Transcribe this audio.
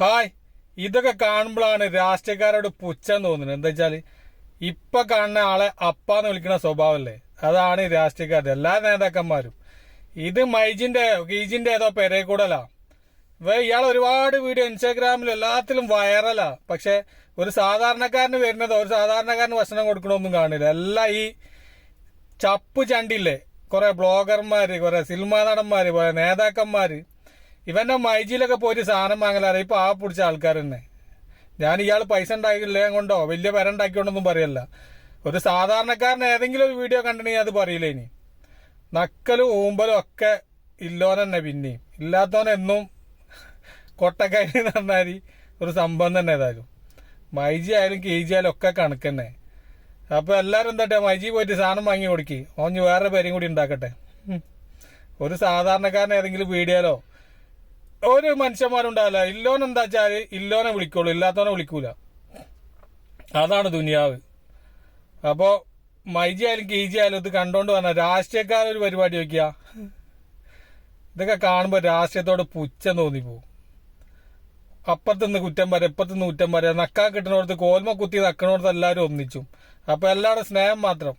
Hi. ഇതൊക്കെ കാണുമ്പോഴാണ് രാഷ്ട്രീയക്കാരോട് പുച്ഛം തോന്നുന്നത്. എന്താ വെച്ചാല് ഇപ്പൊ കാണുന്ന ആളെ അപ്പാന്ന് വിളിക്കുന്ന സ്വഭാവമല്ലേ, അതാണ് ഈ രാഷ്ട്രീയക്കാരുടെ എല്ലാ നേതാക്കന്മാരും. ഇത് ഗീജിന്റെ ഏതോ പെരേ കൂടലാ. ഇയാൾ ഒരുപാട് വീഡിയോ ഇൻസ്റ്റാഗ്രാമിലും എല്ലാത്തിലും വൈറലാ. പക്ഷെ ഒരു സാധാരണക്കാരന് വരുന്നത്, ഒരു സാധാരണക്കാരന് ഭക്ഷണം കൊടുക്കണമൊന്നും കാണില്ല. എല്ലാം ഈ ചപ്പ് ചണ്ടില്ലേ, കുറെ ബ്ലോഗർമാര്, കുറെ സിനിമാ നടന്മാര്, കുറെ നേതാക്കന്മാര്. ഇവന്റെ മൈജിയിലൊക്കെ പോയിട്ട് സാധനം വാങ്ങലാറ് ഇപ്പൊ ആ പിടിച്ച ആൾക്കാർ തന്നെ. ഞാൻ ഇയാൾ പൈസ ഉണ്ടാക്കില്ല കൊണ്ടോ വലിയ പെര ഉണ്ടാക്കിക്കൊണ്ടൊന്നും പറയല്ല. ഒരു സാധാരണക്കാരൻ ഏതെങ്കിലും ഒരു വീഡിയോ കണ്ടിട്ടുണ്ടെങ്കിൽ അത് പറയില്ല. ഇനി നക്കലും ഊമ്പലും ഒക്കെ ഇല്ലോൻ തന്നെ, പിന്നെയും ഇല്ലാത്തവനെന്നും കൊട്ടക്കൈ പറഞ്ഞാൽ ഒരു സംഭവം തന്നെ. ഏതായാലും മൈജി ആയാലും കെജി ആയാലും ഒക്കെ കണക്ക് തന്നെ. അപ്പൊ എല്ലാരും എന്താട്ടെ മൈജി പോയിട്ട് സാധനം വാങ്ങി കൊടുക്കി, ഓഞ്ഞ് വേറെ പേരും കൂടി ഉണ്ടാക്കട്ടെ. ഒരു സാധാരണക്കാരൻ ഏതെങ്കിലും വീഡിയോയിലോ ഒരു മനുഷ്യന്മാരുണ്ടാവില്ല. ഇല്ലോൻ എന്താ വെച്ചാല് ഇല്ലോനെ വിളിക്കുള്ളൂ, ഇല്ലാത്തവനെ വിളിക്കൂല. അതാണ് ദുനിയാവ്. അപ്പോ മൈജി ആയാലും കെജി ആയാലും ഇത് കണ്ടോണ്ട് പറഞ്ഞ രാഷ്ട്രീയക്കാരൊരു പരിപാടി വയ്ക്കുക. ഇതൊക്കെ കാണുമ്പോ രാഷ്ട്രീയത്തോട് പുച്ഛം തോന്നിപ്പോവും. അപ്പുറത്തുനിന്ന് കുറ്റം പറയാം, ഇപ്പുറത്തുനിന്ന് കുറ്റം പറയാം. നക്കാൻ കിട്ടുന്നിടത്ത് കോൽമ കുത്തി നക്കണോടത്ത് എല്ലാവരും ഒന്നിച്ചും. അപ്പൊ എല്ലാവരുടെ സ്നേഹം മാത്രം.